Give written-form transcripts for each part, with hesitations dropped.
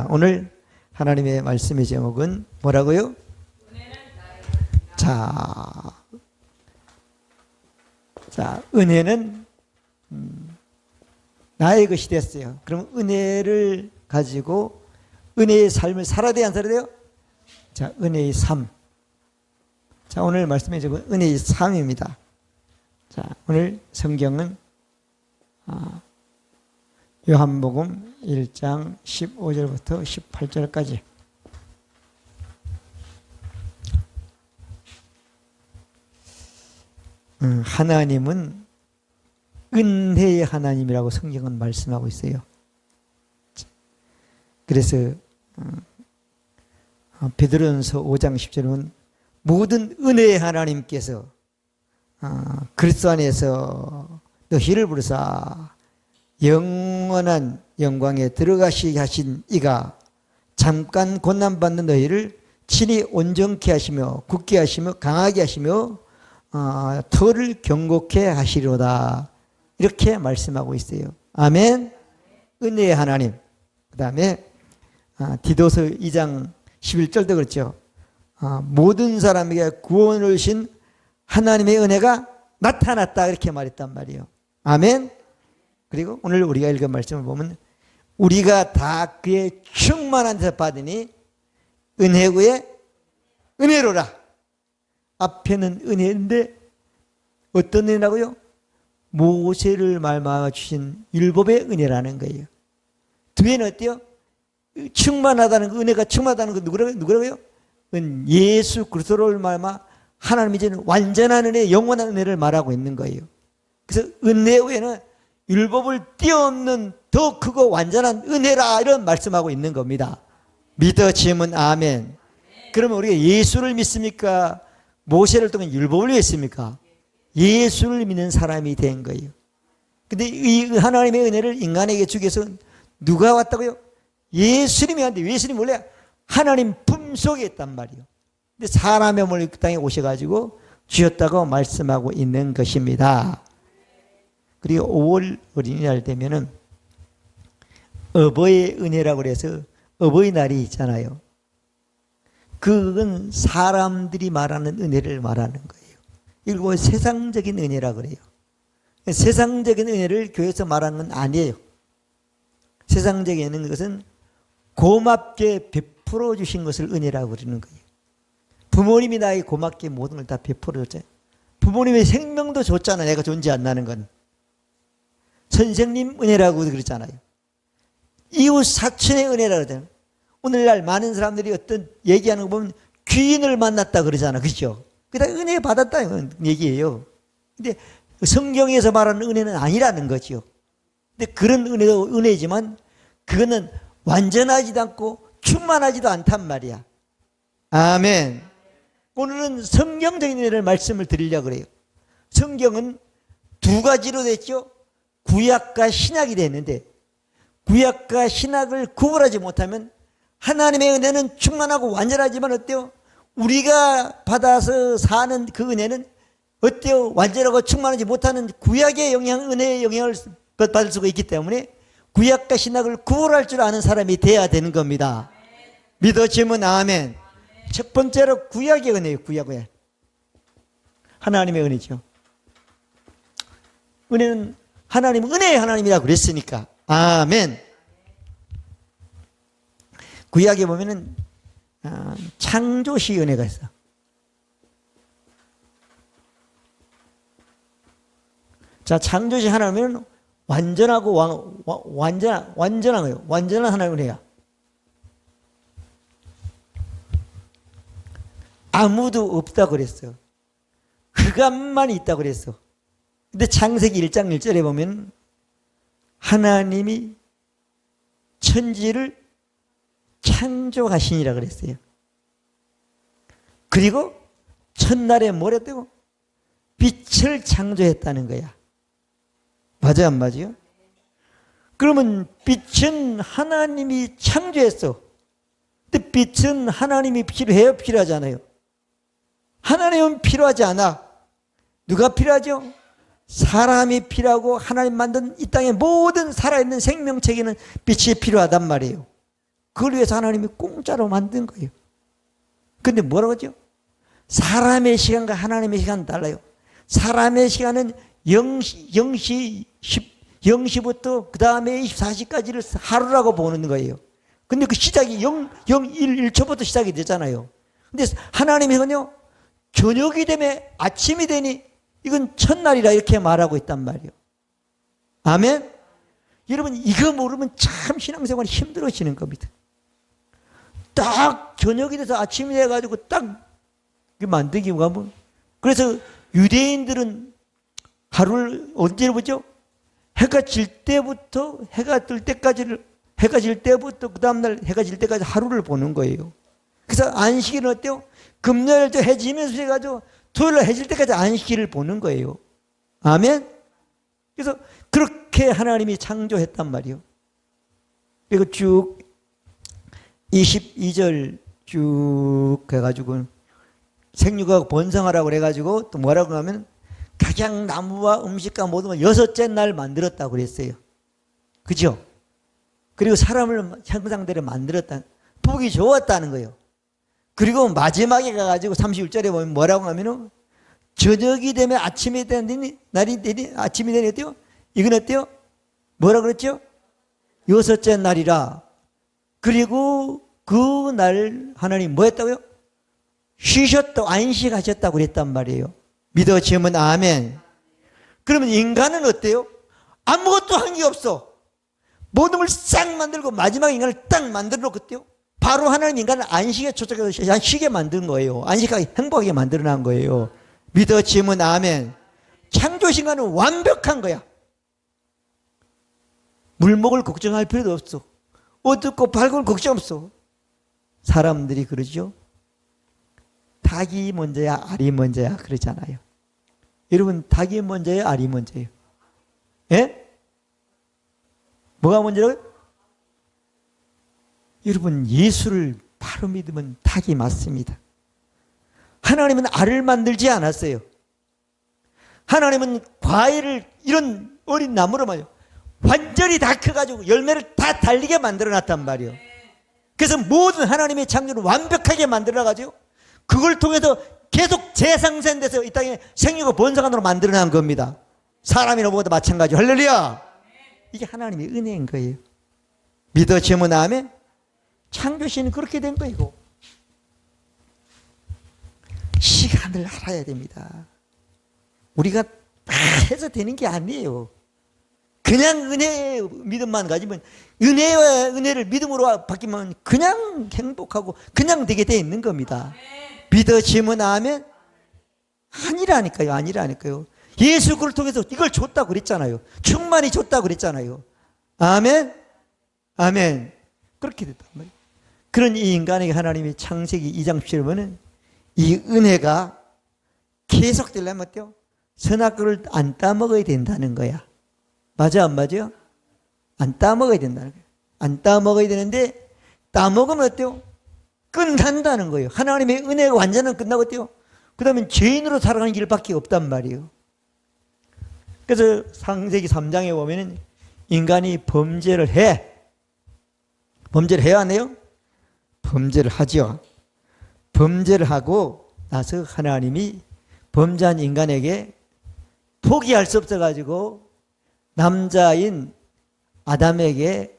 오늘 하나님의 말씀의 제목은 뭐라고요? 자, 은혜는 나의 것이 됐어요. 그럼 은혜를 가지고 은혜의 삶을 살아야 돼요, 안 살아야 돼요? 자, 은혜의 삶. 자, 오늘 말씀의 제목은 은혜의 삶입니다. 자, 오늘 성경은 요한복음 1장 15절부터 18절까지. 하나님은 은혜의 하나님이라고 성경은 말씀하고 있어요. 그래서 베드로전서 5장 10절은 모든 은혜의 하나님께서 그리스도 안에서 너희를 부르사 영원한 영광에 들어가시게 하신 이가 잠깐 고난받는 너희를 친히 온전케 하시며 굳게 하시며 강하게 하시며 터를 경고케 하시리로다, 이렇게 말씀하고 있어요. 아멘. 은혜의 하나님. 그 다음에 디도서 2장 11절도 그렇죠. 모든 사람에게 구원을 주신 하나님의 은혜가 나타났다, 이렇게 말했단 말이에요. 아멘. 그리고 오늘 우리가 읽은 말씀을 보면 우리가 다 그의 충만한 데서 받으니 은혜 후에 은혜로라. 앞에는 은혜인데 어떤 은혜라고요? 모세를 말미암아 주신 율법의 은혜라는 거예요. 뒤에는 어때요? 충만하다는 거, 은혜가 충만하다는 거 누구라고요? 예수 그리스도를 말미암아 하나님이 주는 완전한 은혜, 영원한 은혜를 말하고 있는 거예요. 그래서 은혜 후에는 율법을 뛰어넘는 더 크고 완전한 은혜라, 이런 말씀하고 있는 겁니다. 믿어지면 아멘. 그러면 우리가 예수를 믿습니까? 모세를 통한 율법을 믿습니까? 예수를 믿는 사람이 된 거예요. 근데 이 하나님의 은혜를 인간에게 주기 위해서 누가 왔다고요? 예수님이 왔는데, 예수님이 원래 하나님 품속에 있단 말이에요. 근데 사람의 몸을 그 땅에 오셔가지고 주셨다고 말씀하고 있는 것입니다. 그리고 5월 어린이날 되면은 어버이의 은혜라고 해서 어버이날이 있잖아요. 그건 사람들이 말하는 은혜를 말하는 거예요. 이거 세상적인 은혜라고 그래요. 세상적인 은혜를 교회에서 말하는 건 아니에요. 세상적인 것은 고맙게 베풀어 주신 것을 은혜라고 그러는 거예요. 부모님이 나에게 고맙게 모든 걸 다 베풀어 줬잖아요. 부모님의 생명도 줬잖아, 내가 존재 안 나는 건. 선생님 은혜라고 그러잖아요. 이웃 사촌의 은혜라고 그러잖아요. 오늘날 많은 사람들이 어떤 얘기하는 거 보면 귀인을 만났다 그러잖아, 그렇죠? 그다 은혜 받았다는 얘기예요. 근데 성경에서 말하는 은혜는 아니라는 거죠. 근데 그런 은혜도 은혜지만 그거는 완전하지도 않고 충만하지도 않단 말이야. 아멘. 오늘은 성경적인 은혜를 말씀을 드리려고 그래요. 성경은 두 가지로 됐죠. 구약과 신약이 됐는데, 구약과 신약을 구분하지 못하면 하나님의 은혜는 충만하고 완전하지만 어때요? 우리가 받아서 사는 그 은혜는 어때요? 완전하고 충만하지 못하는 구약의 영향, 은혜의 영향을 받을 수가 있기 때문에 구약과 신약을 구분할 줄 아는 사람이 돼야 되는 겁니다. 믿어지면 아멘. 첫 번째로 구약의 은혜예요. 구약의 은혜. 하나님의 은혜죠. 은혜는 하나님은 은혜의 하나님이라고 그랬으니까 아멘. 구약에 보면은 창조시 은혜가 있어. 자, 창조시 하나님은 완전하고 완전한 거예요. 완전한 하나님의 은혜야. 아무도 없다고 그랬어. 그것만 있다고 그랬어. 근데 창세기 1장 1절에 보면 하나님이 천지를 창조하시니라 그랬어요. 그리고 첫날에 뭐라 했다고? 빛을 창조했다는 거야. 맞아요, 안 맞아요? 그러면 빛은 하나님이 창조했어. 근데 빛은 하나님이 필요해요, 필요하지 않아요? 하나님은 필요하지 않아. 누가 필요하죠? 사람이 필요하고 하나님 만든 이 땅의 모든 살아있는 생명체계는 빛이 필요하단 말이에요. 그걸 위해서 하나님이 공짜로 만든 거예요. 근데 뭐라고 하죠? 사람의 시간과 하나님의 시간은 달라요. 사람의 시간은 0시부터 그 다음에 24시까지를 하루라고 보는 거예요. 근데 그 시작이 1초부터 시작이 되잖아요. 근데 하나님의 시간은요, 저녁이 되면 아침이 되니 이건 첫날이라 이렇게 말하고 있단 말이에요. 아멘? 여러분, 이거 모르면 참 신앙생활이 힘들어지는 겁니다. 딱 저녁이 돼서 아침이 돼가지고 딱 만들기 가면, 그래서 유대인들은 하루를 언제 보죠? 해가 질 때부터 해가 뜰 때까지를, 해가 질 때부터 그 다음날 해가 질 때까지 하루를 보는 거예요. 그래서 안식일은 어때요? 금요일 해 지면서 해가지고 토요일 해 질 때까지 안식일을 보는 거예요. 아멘? 그래서 그렇게 하나님이 창조했단 말이에요. 그리고 쭉 22절 쭉 해가지고 생육하고 번성하라고 그래가지고 또 뭐라고 하면 각양 나무와 음식과 모든 걸 6째 날 만들었다고 그랬어요. 그죠? 그리고 사람을 형상대로 만들었다. 보기 좋았다는 거예요. 그리고 마지막에 가가지고 31절에 보면 뭐라고 하면은 저녁이 되면 아침이 되는 날이 되니 아침이 되니 어때요? 이건 어때요? 뭐라 그랬죠? 6째 날이라. 그리고 그 날 하나님 뭐 했다고요? 쉬셨다, 안식하셨다고 그랬단 말이에요. 믿어지면 아멘. 그러면 인간은 어때요? 아무것도 한 게 없어. 모든 걸 싹 만들고 마지막 인간을 딱 만들어 놓고 어때요? 바로 하나님 인간을 안식에 초청해서 쉬게 만든 거예요. 안식하게 행복하게 만들어 놓은 거예요. 믿어지면 아멘. 창조신간은 완벽한 거야. 물목을 걱정할 필요도 없어. 어둡고 밝은 걱정 없어. 사람들이 그러죠. 닭이 먼저야 알이 먼저야 그러잖아요. 여러분, 닭이 먼저예요, 알이 먼저예요? 예? 뭐가 먼저라고요? 여러분, 예수를 바로 믿으면 닭이 맞습니다. 하나님은 알을 만들지 않았어요. 하나님은 과일을 이런 어린 나무로 말이요, 완전히 다 커가지고 열매를 다 달리게 만들어 놨단 말이에요. 그래서 모든 하나님의 창조를 완벽하게 만들어 가지고 그걸 통해서 계속 재상생돼서 이 땅에 생육과 번성하도록 만들어 놓은 겁니다. 사람이나 뭐도 마찬가지. 할렐루야. 이게 하나님의 은혜인 거예요. 믿어지면 아멘. 창조신은 그렇게 된 거이고 시간을 알아야 됩니다. 우리가 다 해서 되는 게 아니에요. 그냥 은혜 믿음만 가지면, 은혜와 은혜를 믿음으로 바뀌면 그냥 행복하고 그냥 되게 돼 있는 겁니다. 믿어지면 아멘? 아니라니까요. 아니라니까요. 예수 그를 통해서 이걸 줬다고 그랬잖아요. 충만히 줬다고 그랬잖아요. 아멘? 아멘. 그렇게 됐단 말이에요. 그런 이 인간에게 하나님이 창세기 2장 17절 보면 이 은혜가 계속 되려면 어때요? 선악과를 안 따먹어야 된다는 거야. 맞아, 안 맞아요? 안 따먹어야 된다는 거예요. 안 따먹어야 되는데 따먹으면 어때요? 끝난다는 거예요. 하나님의 은혜가 완전한 끝나고 어때요? 그 다음에 죄인으로 살아가는 길밖에 없단 말이에요. 그래서 창세기 3장에 보면은 인간이 범죄를 해. 범죄를 해야 하네요? 범죄를 하죠. 범죄를 하고 나서 하나님이 범죄한 인간에게 포기할 수 없어가지고 남자인 아담에게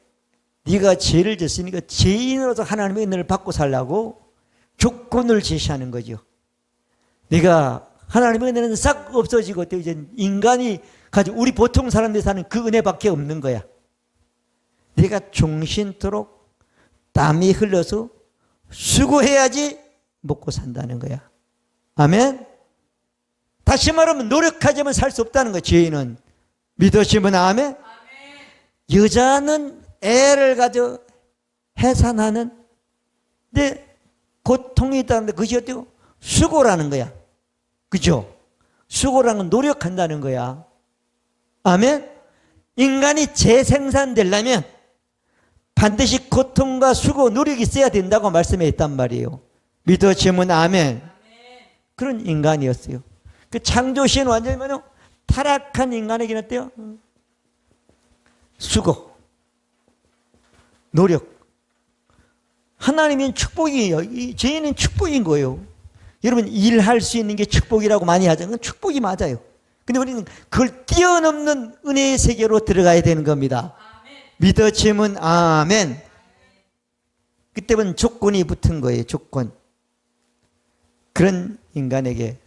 네가 죄를 졌으니까 죄인으로서 하나님의 은혜를 받고 살라고 조건을 제시하는 거죠. 네가 하나님의 은혜는 싹 없어지고 이제 인간이 가지고 우리 보통 사람들이 사는 그 은혜밖에 없는 거야. 네가 종신토록 땀이 흘러서 수고해야지 먹고 산다는 거야. 아멘? 다시 말하면 노력하자면 살 수 없다는 거야. 죄인은. 믿으시면 아멘? 여자는 애를 가져 해산하는 데 고통이 있다는데 그것이 어때요? 수고라는 거야. 그죠? 수고라는 건 노력한다는 거야. 아멘? 인간이 재생산되려면 반드시 고통과 수고, 노력이 있어야 된다고 말씀했단 말이에요. 믿어지면 아멘. 그런 인간이었어요. 그 창조시인 완전히 타락한 인간에게는 어때요? 수고, 노력, 하나님은 축복이에요. 이 죄는 축복인 거예요. 여러분, 일할 수 있는 게 축복이라고 많이 하죠. 그건 축복이 맞아요. 근데 우리는 그걸 뛰어넘는 은혜의 세계로 들어가야 되는 겁니다. 믿어지면 아멘. 그때는 조건이 붙은 거예요. 조건. 그런 인간에게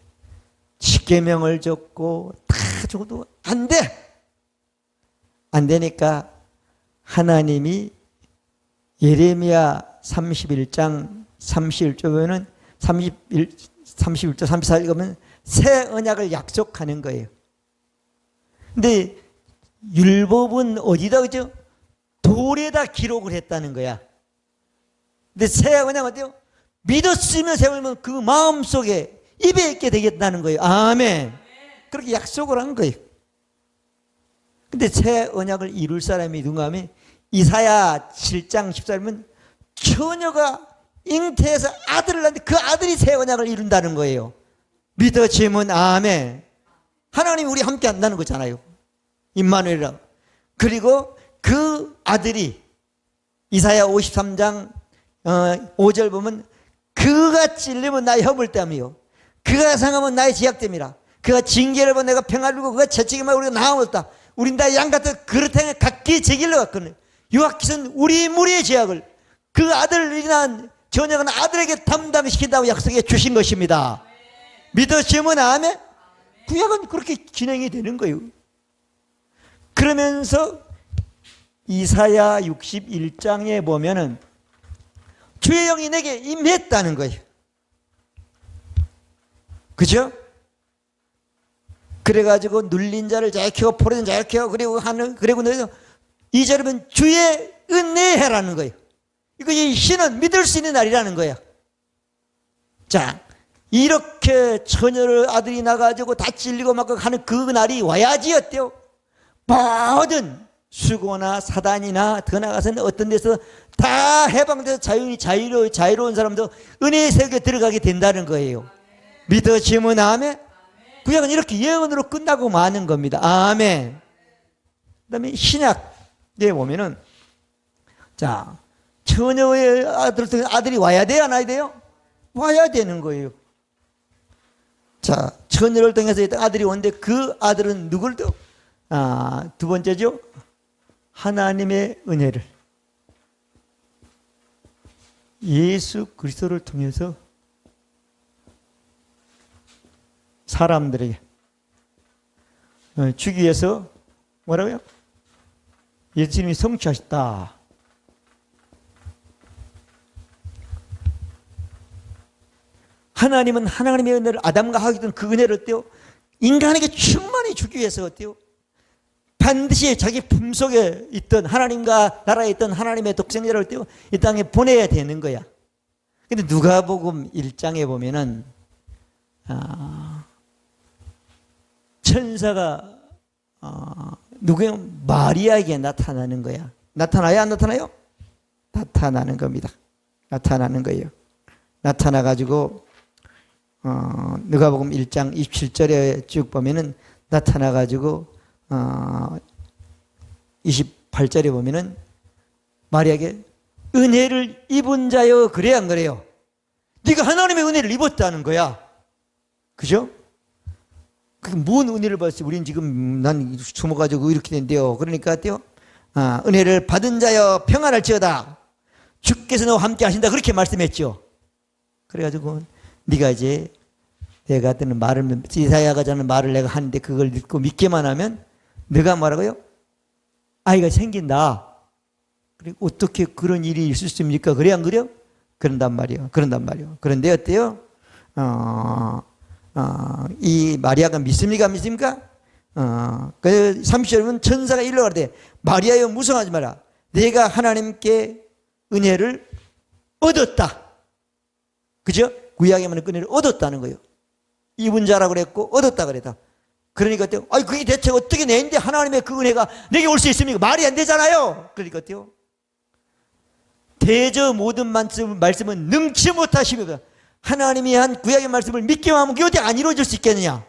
십계명을 줬고 다 줘도 안 돼. 안 되니까 하나님이 예레미야 31장 31절 보면은 31절 34절 보면 새 언약을 약속하는 거예요. 근데 율법은 어디다 그죠? 돌에다 기록을 했다는 거야. 근데 새 언약은 어때요? 믿었으면 세우면 그 마음속에 입에 있게 되겠다는 거예요. 아멘. 그렇게 약속을 한 거예요. 근데 새 언약을 이룰 사람이 누가 하면 이사야 7장 14절이면 처녀가 잉태해서 아들을 낳는데 그 아들이 새 언약을 이룬다는 거예요. 믿어지면 아멘. 하나님이 우리 함께 한다는 거잖아요. 임마누엘이라고. 그리고 그 아들이 이사야 53장 5절 보면 그가 찔리면 나의 허물됨이요 그가 상하면 나의 지약됨이라. 그가 징계를 받아 내가 평안을 주고 그가 채찍임을 우리가 나아먹었다. 우린 다 양같은 그릇에 각기 제 길로 갔거든. 유아키스는 우리 무리의 죄악을 그 아들을 낳은 전역은 아들에게 담당시킨다고 약속해 주신 것입니다. 믿으시면 아멘. 구약은 그렇게 진행이 되는 거예요. 그러면서 이사야 61장에 보면은 주의 영이 내게 임했다는 거예요. 그죠? 그래가지고 눌린 자를 자유케 하고 포로된 자유케 하고 그리고 너희도 이 자리면 주의 은혜해라는 거예요. 이거 이 신은 믿을 수 있는 날이라는 거야. 자, 이렇게 처녀를 아들이 나가지고 다 찔리고 막 하는 그 날이 와야지 어때요? 모든 수고나 사단이나 더 나가서는 어떤 데서 다 해방돼서 자유로운 사람도 은혜의 세계에 들어가게 된다는 거예요. 믿어지면 아멘. 구약은 이렇게 예언으로 끝나고 마는 겁니다. 아멘. 그 다음에 신약에 보면은 자, 처녀의 아들이 와야 돼요? 안 와야 돼요? 와야 되는 거예요. 자, 처녀를 통해서 아들이 오는데 그 아들은 누굴 또? 두 번째죠. 하나님의 은혜를 예수 그리스도를 통해서 사람들에게 주기 위해서 뭐라고요? 예수님이 성취하셨다. 하나님은 하나님의 은혜를 아담과 하기던 그 은혜를 어때요? 인간에게 충만히 주기 위해서 어때요? 반드시 자기 품속에 있던 하나님과 나라에 있던 하나님의 독생자를 어때요? 이 땅에 보내야 되는 거야. 근데 누가복음 1장에 보면은 천사가 누구예요? 마리아에게 나타나는 거야. 나타나요? 안 나타나요? 나타나는 겁니다. 나타나는 거예요. 나타나가지고 누가복음 1장 27절에 쭉 보면은 나타나가지고 28절에 보면은 마리아에게 은혜를 입은 자여 그래 안 그래요? 네가 하나님의 은혜를 입었다는 거야. 그죠? 그게 뭔 은혜를 받았어요? 우리는 지금 난 숨어가지고 이렇게 된대요. 그러니까 어때요? 은혜를 받은 자여 평안할지어다. 주께서 너와 함께 하신다. 그렇게 말씀했죠. 그래가지고 네가 이제 내가 듣는 말을 이사야가 하는 말을 내가 하는데 그걸 듣고 믿기만 하면 네가 뭐라고요? 아이가 생긴다. 그리고 어떻게 그런 일이 있을 수 있습니까? 그래 안 그래요? 그런단 말이에요. 그런데 어때요? 이 마리아가 믿습니까? 안 믿습니까? 그 30절은 천사가 일러 가르되 마리아여 무성하지 마라. 내가 하나님께 은혜를 얻었다. 그죠? 구약에 보면 은혜를 얻었다는 거예요. 입은 자라고 그랬고 얻었다 그랬다. 그러니까 어때요? 아니 그게 대체 어떻게 내인데 하나님의 그 은혜가 내게 올 수 있습니까? 말이 안 되잖아요. 그러니까 어때요? 대저 모든 말씀은 능치 못하시거든. 하나님이 한 구약의 말씀을 믿기만 하면 그게 어떻게 안 이루어질 수 있겠느냐.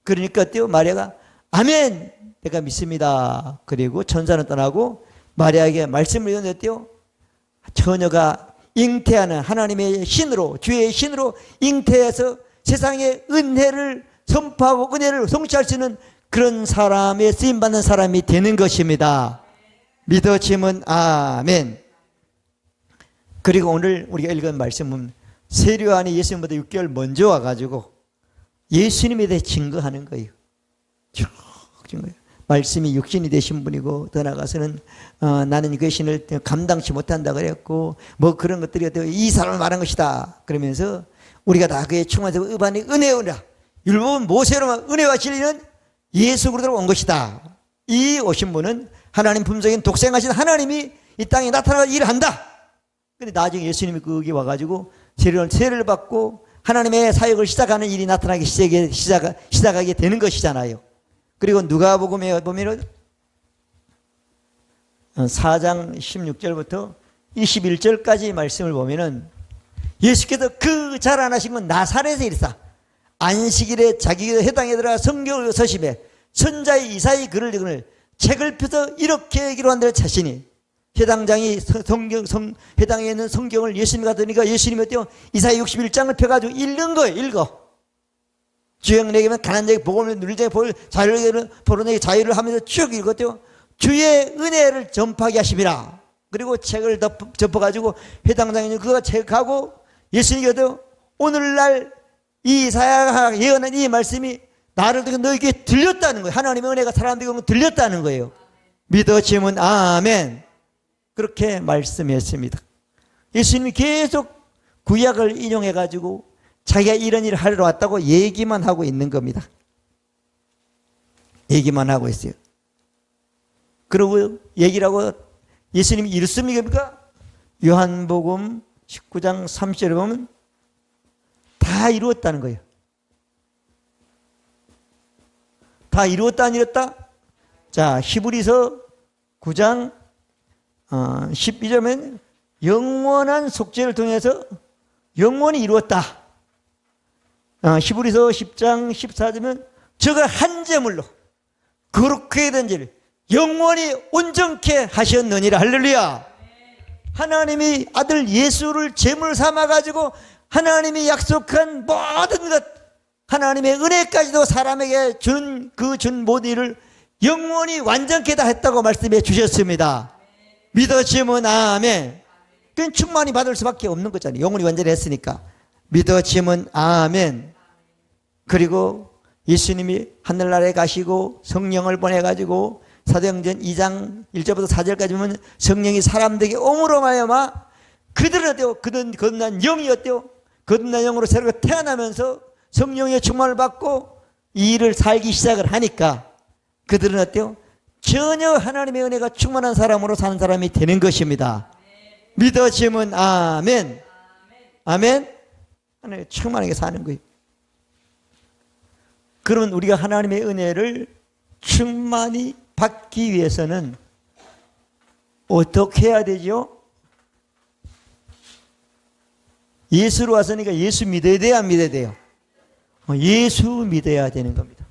그러니까 어때요? 마리아가 아멘 내가 믿습니다. 그리고 천사는 떠나고 마리아에게 말씀을 전했대요. 처녀가 잉태하는 하나님의 신으로, 주의 신으로 잉태해서 세상의 은혜를 선포하고 은혜를 성취할 수 있는 그런 사람에 쓰임받는 사람이 되는 것입니다. 믿어지면 아멘. 그리고 오늘 우리가 읽은 말씀은 세례 안에 예수님보다 6개월 먼저 와가지고 예수님에 대해 증거하는 거예요. 쭉 증거해요. 말씀이 육신이 되신 분이고 더 나아가서는 나는 그 신을 감당치 못한다 그랬고 뭐 그런 것들이 이 사람을 말한 것이다 그러면서 우리가 다 그의 충만해서 의반이 은혜라 율법은 모세로만 은혜와 진리는 예수 그리스도로 온 것이다. 이 오신 분은 하나님 품성인 독생하신 하나님이 이 땅에 나타나서 일을 한다. 근데 나중에 예수님이 거기 와가지고 세례를 받고 하나님의 사역을 시작하는 일이 나타나기 시작하게 되는 것이잖아요. 그리고 누가복음에 보면은 4장 16절부터 21절까지 말씀을 보면은 예수께서 그 자라나신 건 나사렛에 이르사 안식일에 자기가 해당에 들어가 성경을 서심해 선자의 이사의 글을 읽으니 책을 펴서 이렇게 기록한다는 자신이 해당장이 해당에 있는 성경을 예수님이 가더니까 예수님이 어때요? 이사야 61장을 펴가지고 읽는 거예요. 읽어. 주영 내게면 가난한 자에게 복음을 누릴 자에게 복을 자유를 포로내게 자유를 하면서 쭉 읽었대요. 주의 은혜를 전파하게 하심이라. 그리고 책을 덮어가지고 해당장에 있는 그가 책하고 예수님이 어때요? 오늘날 이 이사야가 예언한 이 말씀이 나를 통해 너에게 들렸다는 거예요. 하나님의 은혜가 사람들에게 들렸다는 거예요. 믿어지면 아멘. 그렇게 말씀했습니다. 예수님이 계속 구약을 인용해가지고 자기가 이런 일을 하러 왔다고 얘기만 하고 있는 겁니다. 얘기만 하고 있어요. 그리고 얘기를 하고 예수님이 이렇습니까? 요한복음 19장 30절에 보면 다 이루었다는 거예요. 다 이루었다 안 이뤘다? 자, 히브리서 9장 12절에 영원한 속죄를 통해서 영원히 이루었다. 히브리서 10장 14절은 저가 한 제물로 그렇게 된 일을 영원히 온전케 하셨느니라. 할렐루야. 하나님이 아들 예수를 제물 삼아가지고 하나님이 약속한 모든 것 하나님의 은혜까지도 사람에게 준 모든 일을 영원히 완전케 다 했다고 말씀해 주셨습니다. 믿어지면 아멘. 그건 충만히 받을 수밖에 없는 거잖아요. 영원히 완전히 했으니까. 믿어지면 아멘. 그리고 예수님이 하늘나라에 가시고 성령을 보내가지고 사도행전 2장 1절부터 4절까지 보면 성령이 사람들에게 옴으로 말미암아 그들은 어때요? 그들은 거듭난 영이 어때요? 거듭난 영으로 새롭게 태어나면서 성령의 충만을 받고 이 일을 살기 시작을 하니까 그들은 어때요? 전혀 하나님의 은혜가 충만한 사람으로 사는 사람이 되는 것입니다. 믿어지면 아멘. 아멘. 하나님 충만하게 사는 거예요. 그러면 우리가 하나님의 은혜를 충만히 받기 위해서는 어떻게 해야 되죠? 예수로 왔으니까 예수 믿어야 돼요, 안 믿어야 돼요? 예수 믿어야 되는 겁니다.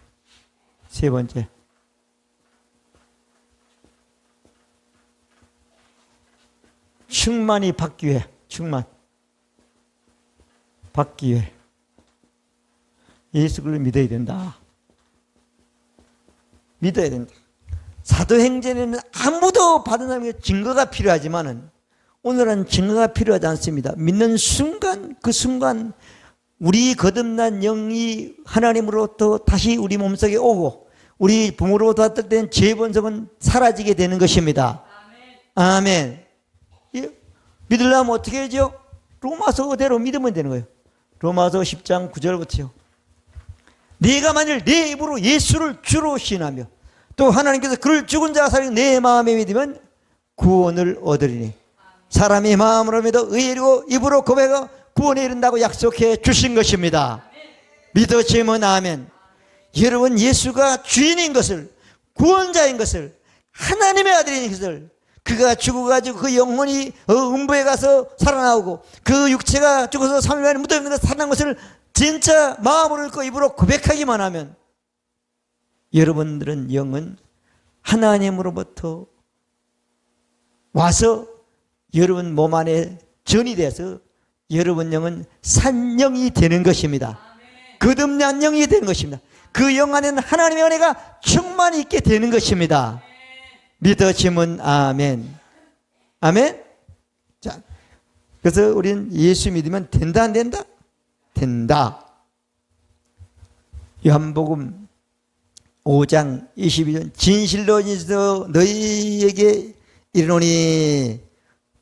세 번째. 충만히 받기 위해, 받기 위해 예수 그리스도를 믿어야 된다. 믿어야 된다. 사도행전에는 아무도 받은 사람에게 증거가 필요하지만은 오늘은 증거가 필요하지 않습니다. 믿는 순간 그 순간 우리 거듭난 영이 하나님으로부터 다시 우리 몸속에 오고 우리 부모로부터 왔을 때는 죄 본성은 사라지게 되는 것입니다. 아멘. 믿으려면 어떻게 하죠? 로마서 그대로 믿으면 되는 거예요. 로마서 10장 9절부터요. 네가 만일 내 입으로 예수를 주로 시인하며 또 하나님께서 그를 죽은 자가 살린 내 마음에 믿으면 구원을 얻으리니 사람이 마음으로 믿어 의리고 입으로 고백하고 구원에 이른다고 약속해 주신 것입니다. 믿어지면 아멘. 여러분 예수가 주인인 것을 구원자인 것을 하나님의 아들인 것을 그가 죽어가지고 그 영혼이 음부에 가서 살아나오고 그 육체가 죽어서 3일 만에 무덤에 살아난 것을 진짜 마음으로 읽고 입으로 고백하기만 하면 여러분들은 영은 하나님으로부터 와서 여러분 몸 안에 전이 돼서 여러분 영은 산영이 되는 것입니다. 거듭난 영이 되는 것입니다. 그 영 안에는 하나님의 은혜가 충만히 있게 되는 것입니다. 믿어지면 아멘. 아멘. 자, 그래서 우리는 예수 믿으면 된다 안 된다? 된다. 요한복음 5장 22절 진실로 진실로 너희에게 이르노니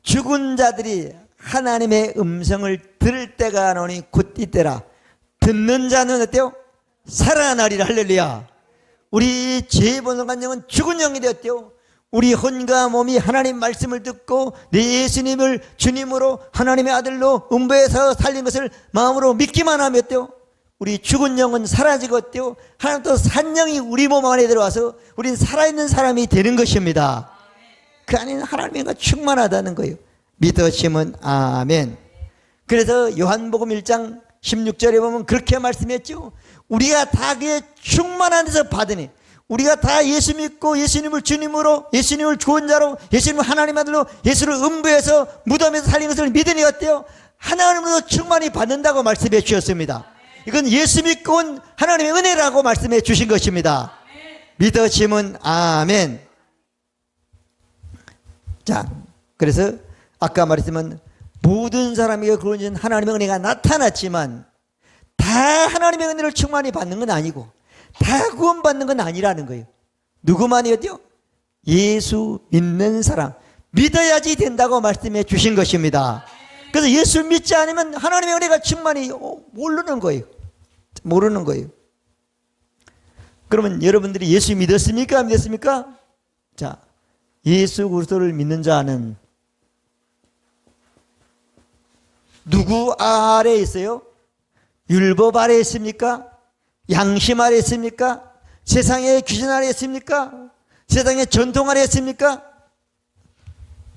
죽은 자들이 하나님의 음성을 들을 때가 오니 곧 이때라. 듣는 자는 어때요? 살아나리라. 할렐루야. 우리 죄본성한 영은 죽은 영이 되었대요. 우리 혼과 몸이 하나님 말씀을 듣고 내 예수님을 주님으로 하나님의 아들로 음부에서 살린 것을 마음으로 믿기만 하면 어때요? 우리 죽은 영은 사라지고 어때요? 하나님 또 산 영이 우리 몸 안에 들어와서 우린 살아있는 사람이 되는 것입니다. 그 안에는 하나님의 은혜가 충만하다는 거예요. 믿으시면 아멘. 그래서 요한복음 1장 16절에 보면 그렇게 말씀했죠. 우리가 다 그의 충만한 데서 받으니 우리가 다 예수 믿고 예수님을 주님으로 예수님을 구원자로 예수님을 하나님 아들로 예수를 음부에서 무덤에서 살린 것을 믿으니 어때요? 하나님으로 충만히 받는다고 말씀해 주셨습니다. 이건 예수 믿고 온 하나님의 은혜라고 말씀해 주신 것입니다. 믿으시면 아멘. 자, 그래서 아까 말했지만 모든 사람에게 그런 하나님의 은혜가 나타났지만 다 하나님의 은혜를 충만히 받는 건 아니고 다 구원받는 건 아니라는 거예요. 누구만이었죠? 예수 믿는 사람. 믿어야지 된다고 말씀해 주신 것입니다. 그래서 예수 믿지 않으면 하나님의 은혜가 충만히 모르는 거예요. 모르는 거예요. 그러면 여러분들이 예수 믿었습니까? 안 믿었습니까? 자, 예수 그리스도를 믿는 자는 누구 아래에 있어요? 율법 아래에 있습니까? 양심 아래에 있습니까? 세상의 귀신 아래에 있습니까? 세상의 전통 아래에 있습니까?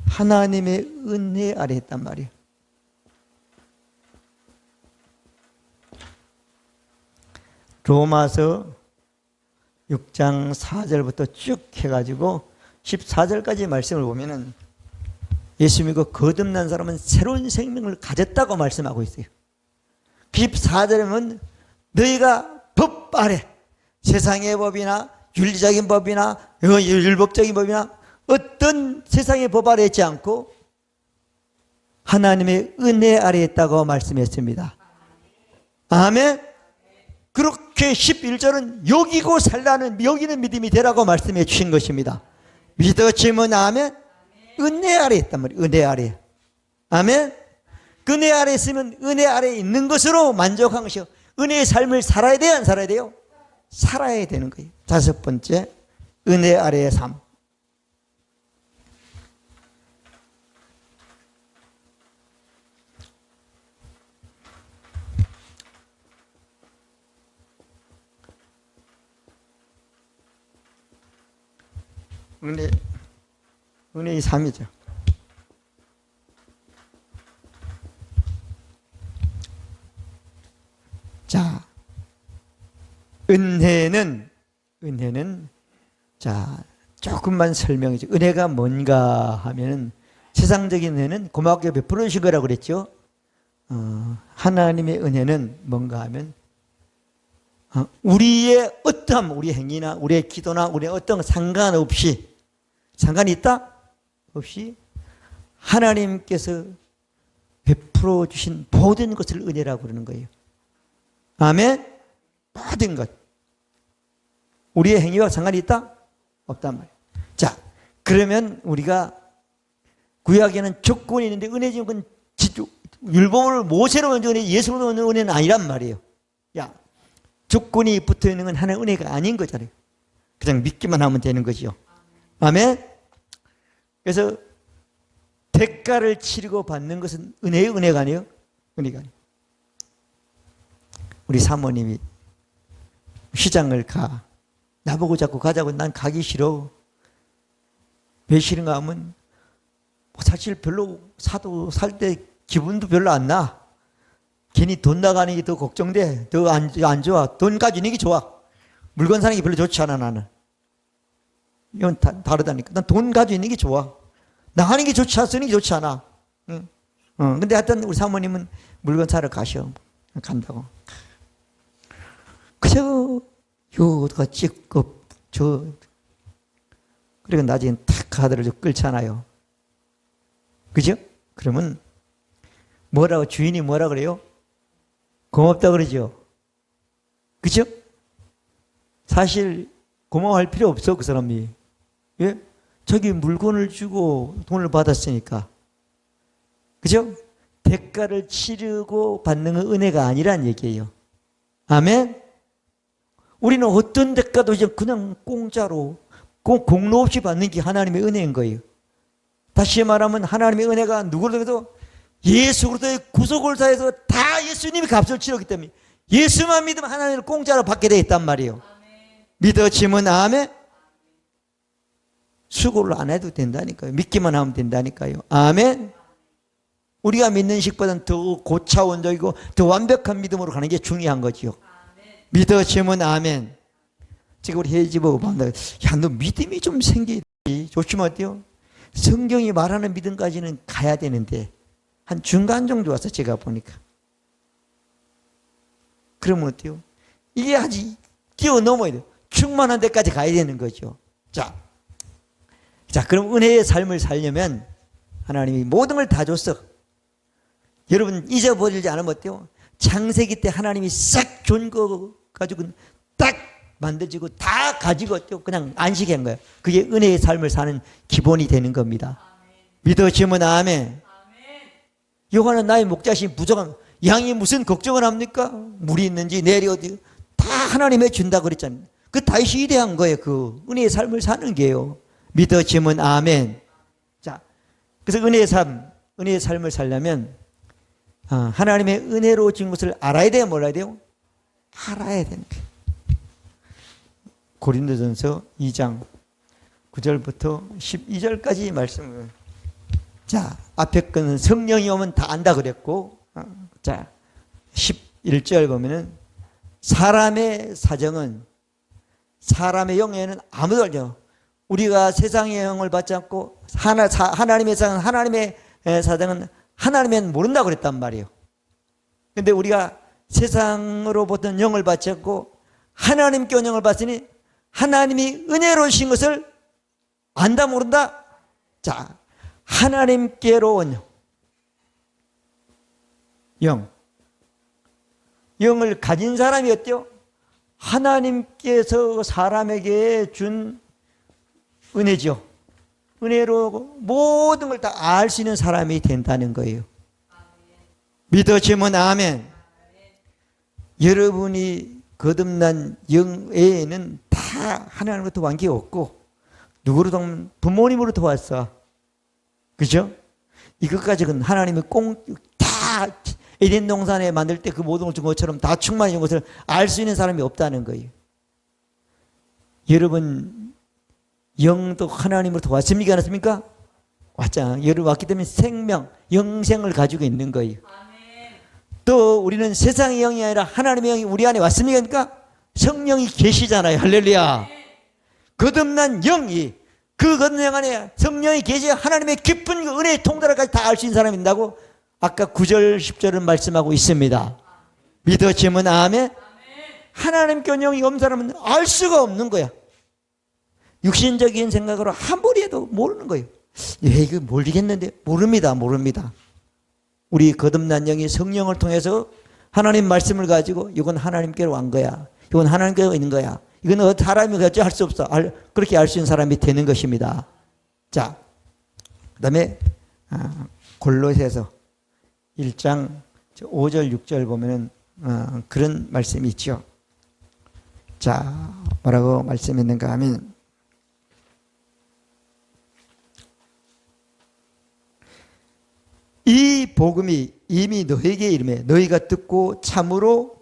하나님의 은혜 아래에 있단 말이에요. 로마서 6장 4절부터 쭉 해가지고 14절까지 말씀을 보면은 예수 믿고 거듭난 사람은 새로운 생명을 가졌다고 말씀하고 있어요. 14절에 보면 너희가 법 아래 세상의 법이나 윤리적인 법이나 율법적인 법이나 어떤 세상의 법 아래 있지 않고 하나님의 은혜 아래에 있다고 말씀했습니다. 아멘. 그렇게 11절은 여기고 살라는 여기는 믿음이 되라고 말씀해 주신 것입니다. 믿어지면 아멘. 은혜 아래에 있단 말이에요. 은혜 아래. 아멘. 그 은혜 아래에 있으면 은혜 아래에 있는 것으로 만족한 것이요. 은혜의 삶을 살아야 돼요? 안 살아야 돼요? 살아야 되는 거예요. 다섯 번째, 은혜 아래의 삶. 은혜의 삶이죠. 자, 은혜는 자, 조금만 설명이죠. 은혜가 뭔가 하면은 세상적인 은혜는 고맙게 베풀어 주신 거라고 그랬죠. 하나님의 은혜는 뭔가 하면 우리의 어떠함, 우리 행위나 우리의 기도나 우리의 어떤 상관없이 상관이 있다? 없이 하나님께서 베풀어 주신 모든 것을 은혜라고 그러는 거예요. 아멘? 모든 것. 우리의 행위와 상관이 있다? 없단 말이에요. 자, 그러면 우리가 구약에는 조건이 있는데 은혜 주는 건 율법을 모세로 얻은 은혜, 예수로 얻은 은혜는 아니란 말이에요. 야, 조건이 붙어 있는 건 하나의 은혜가 아닌 거잖아요. 그냥 믿기만 하면 되는 거죠. 아멘? 그래서 대가를 치르고 받는 것은 은혜의 은혜가 아니에요. 은혜가 아니에요. 우리 사모님이 시장을 가. 나보고 자꾸 가자고. 난 가기 싫어. 왜 싫은가 하면 사실 별로 사도 살 때 기분도 별로 안 나. 괜히 돈 나가는 게 더 걱정돼. 더 안 좋아. 돈 가지는 게 좋아. 물건 사는 게 별로 좋지 않아 나는. 이건 다르다니까. 난 돈 가지고 있는 게 좋아. 나가는 게 좋지 않아. 쓰는 게 좋지 않아. 응. 근데 하여튼 우리 사모님은 물건 사러 간다고. 그저 요가 찍고 그리고 나중에 탁 카드를 끌잖아요. 그죠? 그러면 주인이 뭐라 그래요? 고맙다 그러죠. 그죠? 사실 고마워할 필요 없어, 그 사람이. 왜? 저기 물건을 주고 돈을 받았으니까. 그죠? 대가를 치르고 받는 건 은혜가 아니란 얘기예요. 아멘? 우리는 어떤 대가도 이제 그냥 공짜로 공로 없이 받는 게 하나님의 은혜인 거예요. 다시 말하면 하나님의 은혜가 누구로도 예수 그리스도의 구속을 사해서 다 예수님이 값을 치렀기 때문에 예수만 믿으면 하나님을 공짜로 받게 되어 있단 말이에요. 믿어지면 아멘. 수고를 안 해도 된다니까요. 믿기만 하면 된다니까요. 아멘. 우리가 믿는 식보다는 더 고차원적이고 더 완벽한 믿음으로 가는 게 중요한 거지요. 믿어지면 아멘. 지금 우리 혜지 보고 봤는데, 야, 너 믿음이 좀 생기지. 조심하면 어때요? 성경이 말하는 믿음까지는 가야 되는데 한 중간 정도 와서 제가 보니까. 그러면 어때요? 이게 아직 뛰어넘어야 돼요. 충만한 데까지 가야 되는 거죠. 자, 그럼 은혜의 삶을 살려면 하나님이 모든 걸 다 줬어. 여러분 잊어버리지 않으면 어때요? 창세기 때 하나님이 싹 준 거 가지고 딱 만들어지고 다 가지고 어때요? 그냥 안식한 거예요. 그게 은혜의 삶을 사는 기본이 되는 겁니다. 믿어지면 아멘. 여호와는 나의 목자신 부족한 양이 무슨 걱정을 합니까? 물이 있는지 내리 어디 다 하나님이 준다 그랬잖아요. 그 다윗이 위대한 거예요. 그 은혜의 삶을 사는 게요. 믿어지면 아멘. 자, 그래서 은혜의 삶을 살려면 하나님의 은혜로워진 것을 알아야 돼요, 몰라야 돼요? 알아야 되는 거예요. 고린도전서 2장 9절부터 12절까지 말씀을. 자, 앞에 거는 성령이 오면 다 안다 그랬고, 자, 11절 보면은 사람의 사정은 사람의 영에는 아무도 알죠. 우리가 세상의 영을 받지 않고 하나님의 사정은 하나님의 사정은 하나님은 모른다고 그랬단 말이에요. 근데 우리가 세상으로부터 영을 받지 않고 하나님께 온 영을 받으니 하나님이 은혜로우신 것을 안다 모른다? 자, 하나님께로 온 영을 가진 사람이 어때요? 하나님께서 사람에게 준 은혜죠. 은혜로 모든 걸 다 알 수 있는 사람이 된다는 거예요. 믿어지면 아멘. 여러분이 거듭난 영 외에는 다 하나님으로부터 관계가 없고 누구로도 부모님으로부터 왔어. 그죠? 이것까지는 하나님이 다 에덴 동산에 만들 때 그 모든 걸 준 것처럼 다 충만해 준 것을 알 수 있는 사람이 없다는 거예요. 여러분 영도 하나님으로부터 왔습니까? 안 왔습니까? 왔잖아. 여러분 왔기 때문에 생명, 영생을 가지고 있는 거예요. 또 우리는 세상의 영이 아니라 하나님의 영이 우리 안에 왔습니까? 성령이 계시잖아요. 할렐루야. 거듭난 영이 그 거듭난 영 안에 성령이 계셔야 하나님의 깊은 그 은혜의 통달까지 다 알 수 있는 사람이 된다고 아까 9절 10절은 말씀하고 있습니다. 믿어지면 아멘. 하나님께 온 영이 없는 사람은 알 수가 없는 거야. 육신적인 생각으로 아무리 해도 모르는 거예요. 이거 모르겠는데 모릅니다. 우리 거듭난 영이 성령을 통해서 하나님 말씀을 가지고 이건 하나님께로 간 거야. 이건 하나님께로 있는 거야. 이건 사람이 어찌 할 수 없어. 그렇게 알 수 있는 사람이 되는 것입니다. 자, 그 다음에 골로새서 1장 5절 6절 보면은 그런 말씀이 있죠. 자, 뭐라고 말씀했는가 하면 이 복음이 이미 너에게 이름에 너희가 듣고 참으로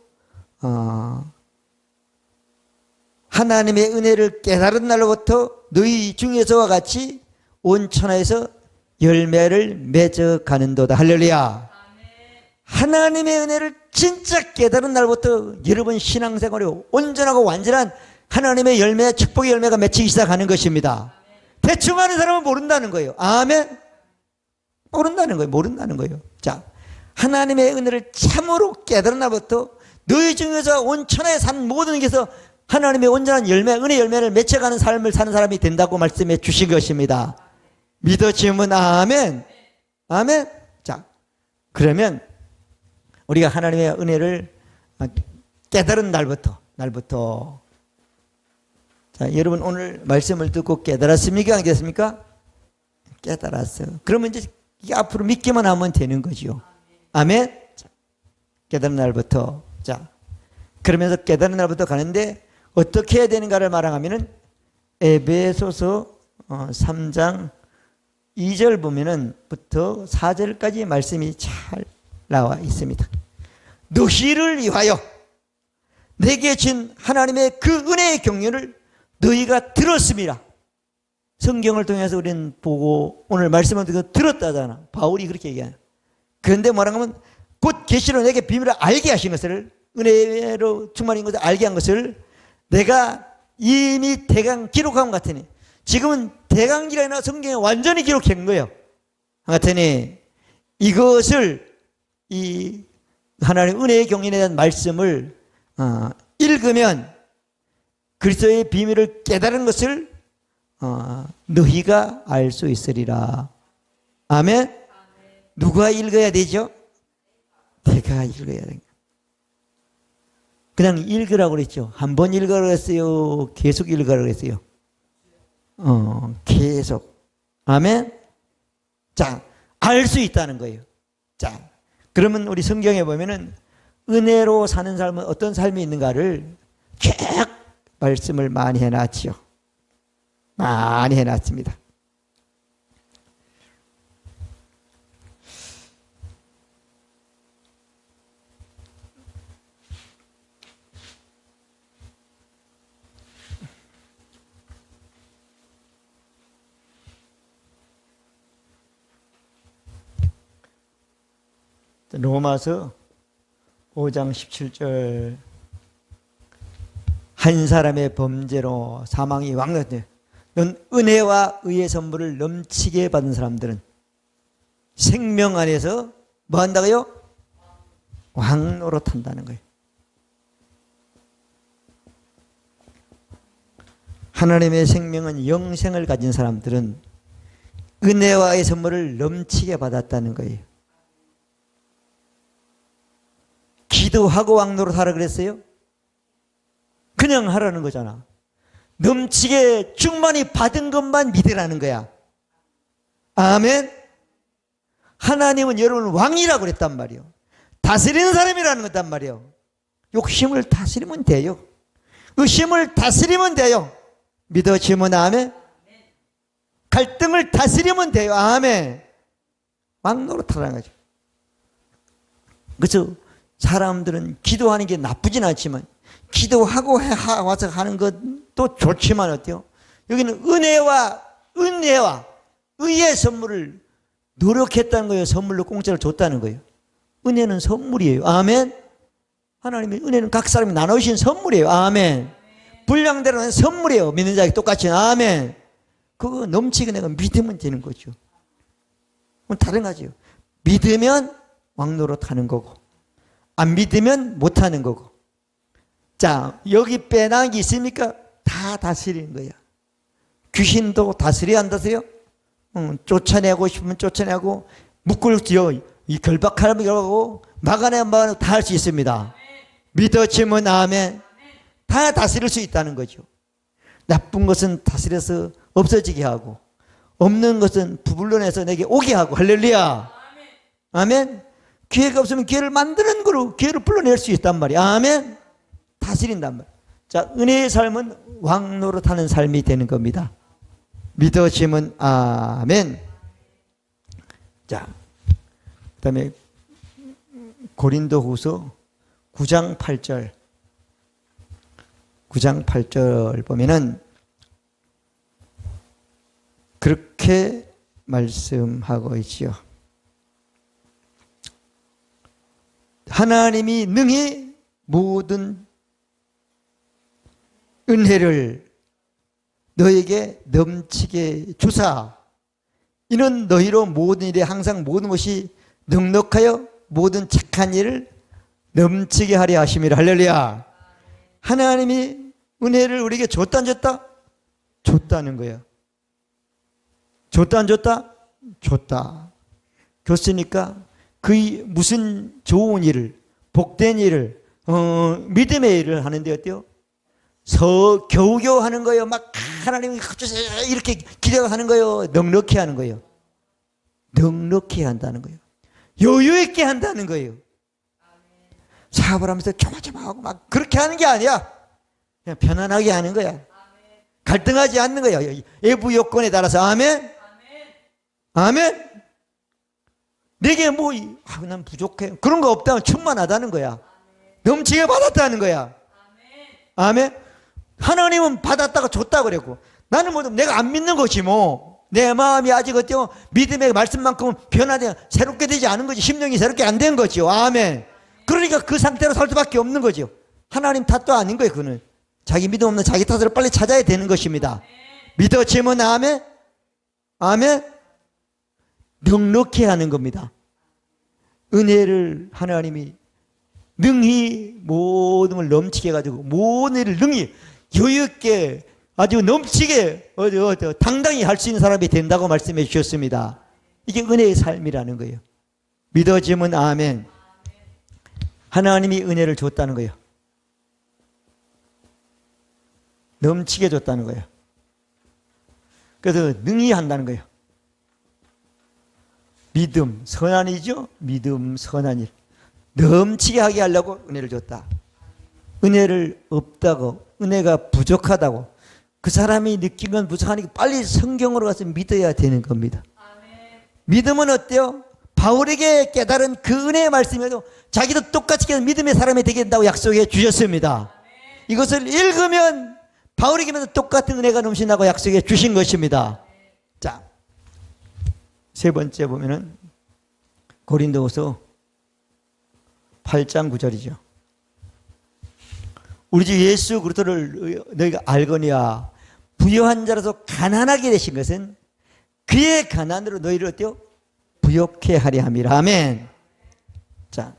하나님의 은혜를 깨달은 날로부터 너희 중에서와 같이 온 천하에서 열매를 맺어가는도다. 할렐루야. 하나님의 은혜를 진짜 깨달은 날부터 여러분 신앙생활이 온전하고 완전한 하나님의 열매, 축복의 열매가 맺히기 시작하는 것입니다. 대충 하는 사람은 모른다는 거예요. 아멘. 모른다는 거예요. 모른다는 거예요. 자, 하나님의 은혜를 참으로 깨달으나부터 너희 중에서 온 천하에 산 모든 것에서 하나님의 온전한 열매, 은혜 열매를 맺혀가는 삶을 사는 사람이 된다고 말씀해 주신 것입니다. 믿어지면 아멘. 아멘. 자, 그러면 우리가 하나님의 은혜를 깨달은 날부터 자, 여러분 오늘 말씀을 듣고 깨달았습니까? 안 깨달았습니까? 깨달았어요. 그러면 이제 이게 앞으로 믿기만 하면 되는 거죠. 아멘. 자, 깨달은 날부터. 자, 그러면서 깨달은 날부터 가는데 어떻게 해야 되는가를 말하면은 에베소서 3장 2절 보면은 부터 4절까지 말씀이 잘 나와 있습니다. 너희를 위하여 내게 준 하나님의 그 은혜의 경륜을 너희가 들었습니다. 성경을 통해서 우리는 보고 오늘 말씀을 듣고 들었다잖아. 바울이 그렇게 얘기해요. 그런데 뭐라 하면 곧 계시로 내게 비밀을 알게 하신 것을, 은혜로 충만인 것을 알게 한 것을 내가 이미 대강 기록한 것 같으니, 지금은 대강기라나 성경에 완전히 기록한 거예요. 같으니 이것을, 이 하나님의 은혜의 경륜에 대한 말씀을 읽으면 그리스도의 비밀을 깨달은 것을 너희가 알 수 있으리라. 아멘. 누가 읽어야 되죠? 내가 읽어야 됩니다. 그냥 읽으라고 그랬죠. 한 번 읽으라고 했어요? 계속 읽으라고 했어요? 계속. 아멘. 자, 알 수 있다는 거예요. 자, 그러면 우리 성경에 보면은 은혜로 사는 삶은 어떤 삶이 있는가를 쭉 말씀을 많이 해놨지요. 많이 해놨습니다. 로마서 5장 17절, 한 사람의 범죄로 사망이 왕노릇해 넌 은혜와 의의 선물을 넘치게 받은 사람들은 생명 안에서 뭐 한다고요? 왕노릇한다는 거예요. 하나님의 생명은 영생을 가진 사람들은 은혜와의 선물을 넘치게 받았다는 거예요. 기도하고 왕노릇하라 그랬어요? 그냥 하라는 거잖아. 넘치게 충만히 받은 것만 믿으라는 거야. 아멘. 하나님은 여러분 왕이라고 그랬단 말이에요. 다스리는 사람이라는 거단 말이에요. 욕심을 다스리면 돼요. 의심을 다스리면 돼요. 믿어지면 아멘. 갈등을 다스리면 돼요. 아멘. 왕노릇하라는 거죠. 그래서 사람들은 기도하는 게 나쁘진 않지만, 기도하고 와서 하는 것도 좋지만 어때요? 여기는 은혜와 의의 선물을 노력했다는 거예요. 선물로 공짜로 줬다는 거예요. 은혜는 선물이에요. 아멘. 하나님의 은혜는 각 사람이 나누신 선물이에요. 아멘. 분량대로는 선물이에요. 믿는 자에게 똑같이. 아멘. 그거 넘치게 내가 믿으면 되는 거죠. 다른 거죠. 믿으면 왕노릇하는 거고, 안 믿으면 못하는 거고. 자, 여기 빼나기 있습니까? 다 다스리는 거야. 귀신도 다스려야 안 다스려? 쫓아내고 싶으면 쫓아내고, 묶을지요. 이 결박하려고 막아내면 다 할 수 있습니다. 믿어지면 아멘. 다 다스릴 수 있다는 거죠. 나쁜 것은 다스려서 없어지게 하고, 없는 것은 부불러내서 내게 오게 하고. 할렐루야. 아멘. 기회가 없으면 기회를 만드는 거로 기회를 불러낼 수 있단 말이야. 아멘. 다스린단 말이야. 자, 은혜의 삶은 왕노릇하는 삶이 되는 겁니다. 믿어지면 아멘. 자, 그 다음에 고린도후서 9장 8절 보면은 그렇게 말씀하고 있지요. 하나님이 능히 모든 은혜를 너에게 넘치게 주사 이는 너희로 모든 일에 항상 모든 것이 넉넉하여 모든 착한 일을 넘치게 하려 하심이라. 할렐루야. 하나님이 은혜를 우리에게 줬다 안 줬다? 줬다는 거야. 줬다 안 줬다? 줬다. 줬으니까 그 무슨 좋은 일을, 복된 일을, 믿음의 일을 하는데 어때요? 겨우겨우 하는 거예요. 막 하나님이 주세요 이렇게 기대하는 거예요. 넉넉히 하는 거예요. 넉넉히 한다는 거예요. 여유 있게 한다는 거예요. 사업을 하면서 조마조마하고 막 그렇게 하는 게 아니야. 그냥 편안하게 하는 거야. 갈등하지 않는 거야. 외부 요건에 따라서. 아멘. 아멘. 내게 뭐, 난 부족해. 그런 거 없다면 충만하다는 거야. 넘치게 받았다는 거야. 아멘. 하나님은 받았다가 줬다 그랬고, 나는 뭐 내가 안 믿는 거지 뭐. 내 마음이 아직 어때요? 믿음의 말씀만큼은 변화되어 새롭게 되지 않은 거지. 심령이 새롭게 안 된 거죠. 아멘. 그러니까 그 상태로 살 수밖에 없는 거죠. 하나님 탓도 아닌 거예요. 그는 자기 믿음 없는 자기 탓을 빨리 찾아야 되는 것입니다. 믿어지면 아멘. 아멘. 넉넉히 하는 겁니다. 은혜를 하나님이 능히 모든 걸 넘치게 해가지고 모든 일을 능히 여유있게 아주 넘치게 당당히 할 수 있는 사람이 된다고 말씀해 주셨습니다. 이게 은혜의 삶이라는 거예요. 믿어지면 아멘. 하나님이 은혜를 줬다는 거예요. 넘치게 줬다는 거예요. 그래서 능히 한다는 거예요. 믿음, 선한이죠? 믿음, 선한 일. 넘치게 하게 하려고 은혜를 줬다. 은혜를 없다고, 은혜가 부족하다고, 그 사람이 느낀 건 부족하니까 빨리 성경으로 가서 믿어야 되는 겁니다. 믿음은 어때요? 바울에게 깨달은 그 은혜의 말씀에도 자기도 똑같이 믿음의 사람이 되게 된다고 약속해 주셨습니다. 이것을 읽으면 바울에게도 똑같은 은혜가 넘친다고 약속해 주신 것입니다. 자, 세 번째 보면은 고린도후서 8장 9절이죠. 우리 주 예수 그리스도를 너희가 알거니와 부요한 자라서 가난하게 되신 것은 그의 가난으로 너희를 어때요? 부욕해 하려 함이라. 아멘. 자,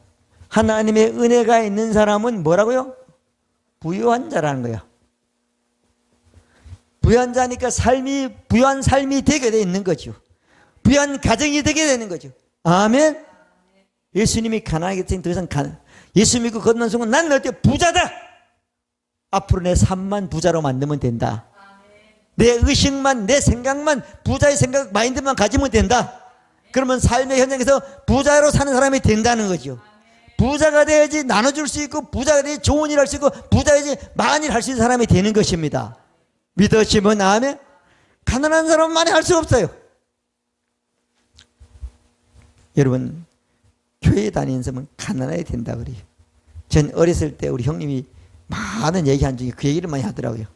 하나님의 은혜가 있는 사람은 뭐라고요? 부요한 자라는 거야. 부요한 자니까 부요한 삶이 되게 돼 있는 거죠. 부요한 가정이 되게 되는 거죠. 아멘. 예수님이 가난하게 되니 더 이상 예수 믿고 걷는 순간 나는 어때요? 부자다. 앞으로 내 삶만 부자로 만들면 된다. 내 의식만, 내 생각만, 부자의 생각, 마인드만 가지면 된다. 그러면 삶의 현장에서 부자로 사는 사람이 된다는 거죠. 부자가 돼야지 나눠줄 수 있고, 부자가 돼야지 좋은 일 할 수 있고, 부자야지 많은 일 할 수 있는 사람이 되는 것입니다. 믿으시면 아멘. 가난한 사람은 많이 할 수 없어요. 여러분, 교회 다니는 사람은 가난해야 된다 그래요. 전 어렸을 때 우리 형님이 많은 얘기한 중에 그 얘기를 많이 하더라고요.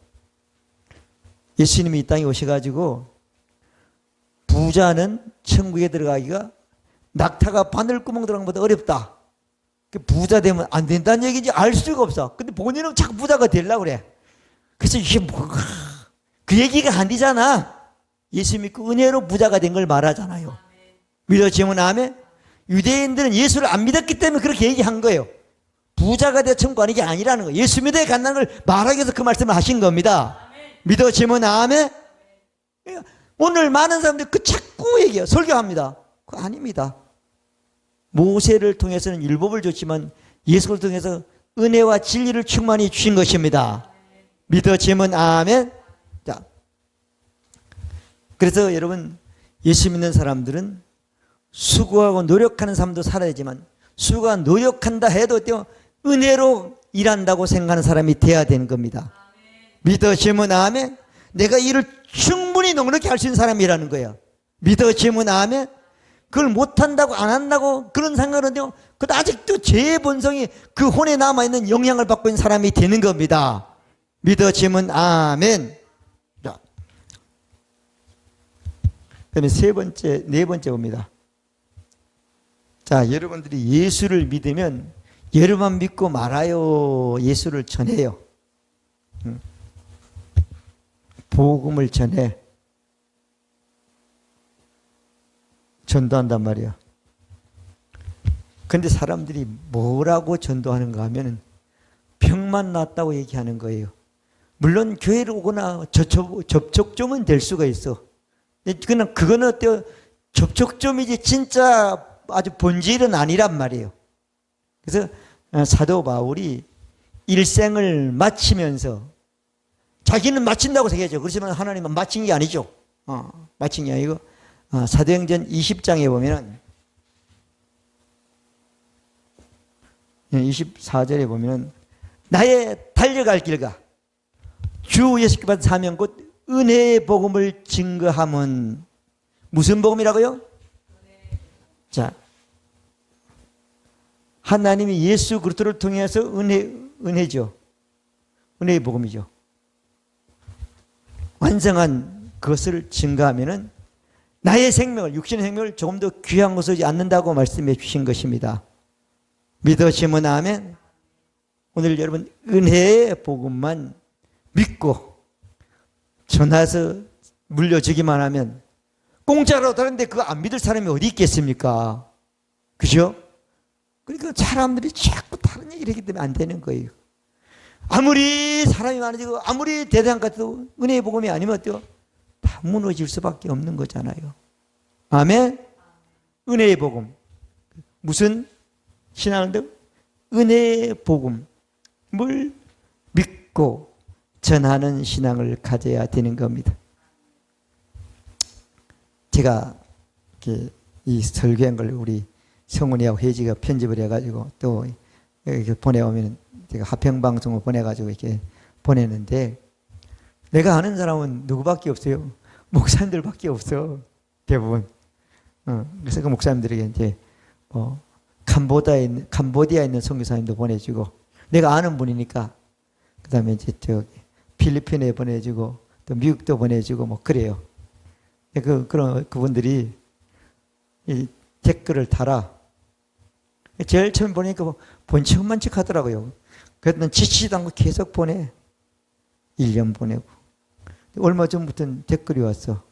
예수님이 이 땅에 오셔가지고 부자는 천국에 들어가기가 낙타가 바늘구멍 들어간 것보다 어렵다. 부자 되면 안 된다는 얘기인지 알 수가 없어. 근데 본인은 자꾸 부자가 되려고 그래. 그래서 이게 뭐가 그 얘기가 아니잖아. 예수 믿고 은혜로 부자가 된 걸 말하잖아요. 믿어지면 아멘. 유대인들은 예수를 안 믿었기 때문에 그렇게 얘기한 거예요. 부자가 되어 천국 가는 게 아니라는 거예요. 예수 믿어야 간다는 걸 말하기 위해서 그 말씀을 하신 겁니다. 믿어지면 아멘. 오늘 많은 사람들이 그 자꾸 얘기해요. 설교합니다. 그거 아닙니다. 모세를 통해서는 율법을 줬지만 예수를 통해서 은혜와 진리를 충만히 주신 것입니다. 믿어지면 아멘. 자, 그래서 여러분, 예수 믿는 사람들은 수고하고 노력하는 삶도 살아야 되지만, 수고하고 노력한다 해도 은혜로 일한다고 생각하는 사람이 돼야 되는 겁니다. 믿어지면 아멘. 내가 일을 충분히 넉넉히 할 수 있는 사람이라는 거예요. 믿어지면 아멘. 그걸 못한다고 안 한다고 그런 생각은요, 그것도 아직도 제 본성이 그 혼에 남아있는 영향을 받고 있는 사람이 되는 겁니다. 믿어지면 아멘. 자, 그다음에 네 번째 봅니다. 자, 여러분들이 예수를 믿으면 여러분만 믿고 말아요. 예수를 전해요. 복음을 전해. 전도한단 말이야. 근데 사람들이 뭐라고 전도하는가 하면은 병만 낫다고 얘기하는 거예요. 물론 교회를 오거나 접촉점은 될 수가 있어. 그거는 어때요? 접촉점이지 진짜 아주 본질은 아니란 말이에요. 그래서 사도 바울이 일생을 마치면서 자기는 마친다고 생각하죠. 그렇지만 하나님은 마친 게 아니죠. 마친 게 아니고 사도행전 20장에 보면은 24절에 보면은 나의 달려갈 길과 주 예수께 받은 사명 곧 은혜의 복음을 증거함은 무슨 복음이라고요? 자, 하나님이 예수 그리스도를 통해서 은혜죠. 은혜의 복음이죠. 완성한 그것을 증거하면은 나의 생명을, 육신의 생명을 조금 더 귀한 것을 않는다고 말씀해 주신 것입니다. 믿으시면 아멘. 오늘 여러분 은혜의 복음만 믿고 전해서 물려주기만 하면 공짜로 다른데 그거 안 믿을 사람이 어디 있겠습니까? 그죠? 그러니까 사람들이 자꾸 다른 얘기를 하기 때문에 안 되는 거예요. 아무리 사람이 많아지고 아무리 대단한 것 같아도 은혜의 복음이 아니면 어때요? 다 무너질 수밖에 없는 거잖아요. 아멘? 은혜의 복음. 무슨 신앙인데 은혜의 복음을 믿고 전하는 신앙을 가져야 되는 겁니다. 제가 이 설교한 걸 우리 성훈이하고 혜지가 편집을 해가지고 또 이렇게 보내오면 제가 화평방송을 보내가지고 이렇게 보내는데 내가 아는 사람은 누구밖에 없어요. 목사님들밖에 없어. 대부분. 그래서 그 목사님들에게 이제 캄보디아에 있는 선교사님도 보내주고 내가 아는 분이니까 그 다음에 이제 필리핀에 보내주고 또 미국도 보내주고 뭐 그래요. 그분들이 이 댓글을 달아. 제일 처음 보니까 본척만척 하더라고요. 그래서 난 지치지도 않고 계속 보내. 1년 보내고. 얼마 전부터는 댓글이 왔어.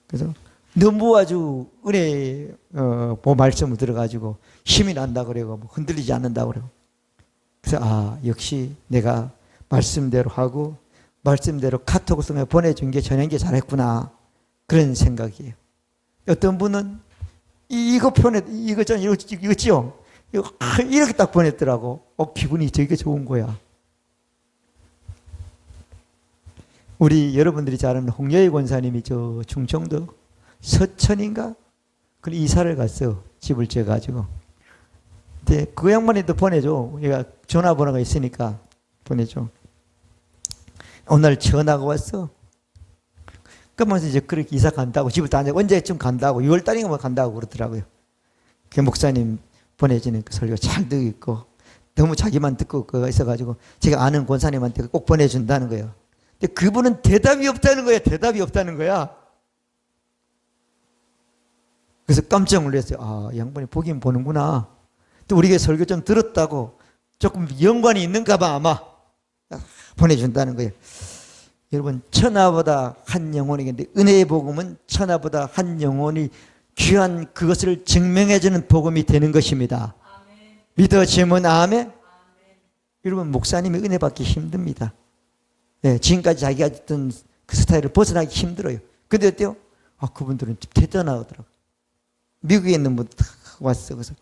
그래서 너무 아주 은혜 말씀을 들어가지고 힘이 난다 그래요. 뭐 흔들리지 않는다 그래요. 그래서 역시 내가 말씀대로 하고 말씀대로 카톡을 통해 보내준 게 전한 게 잘했구나 그런 생각이에요. 어떤 분은 이거지요. 이렇게 딱 보냈더라고. 기분이 되게 좋은 거야. 우리 여러분들이 잘 아는 홍여희 권사님이 저 충청도 서천인가? 그 이사를 갔어. 집을 지어가지고. 근데 그 양반이 또 보내줘. 얘가 전화번호가 있으니까 보내줘. 오늘 전화가 왔어. 그러면서 이제 그렇게 이사 간다고 집을 다 언제쯤 간다고 6월달인가 뭐 간다고 그러더라고요. 그 목사님 보내주는 그 설교 잘 듣고 있고 너무 자기만 듣고 그거 있어가지고 제가 아는 권사님한테 꼭 보내준다는 거예요. 근데 그분은 대답이 없다는 거야. 대답이 없다는 거야. 그래서 깜짝 놀랐어요. 이 양반이 보긴 보는구나. 또 우리가 설교 좀 들었다고 조금 연관이 있는가 봐 아마 보내준다는 거예요. 여러분 천하보다 한 영혼이 있는데 은혜의 복음은 천하보다 한 영혼이 귀한 그것을 증명해 주는 복음이 되는 것입니다. 아멘. 믿어지면 아멘. 여러분 목사님이 은혜 받기 힘듭니다. 네, 지금까지 자기가 했던 그 스타일을 벗어나기 힘들어요. 근데 어때요? 그분들은 대단하더라고요. 미국에 있는 분 왔어. 그래서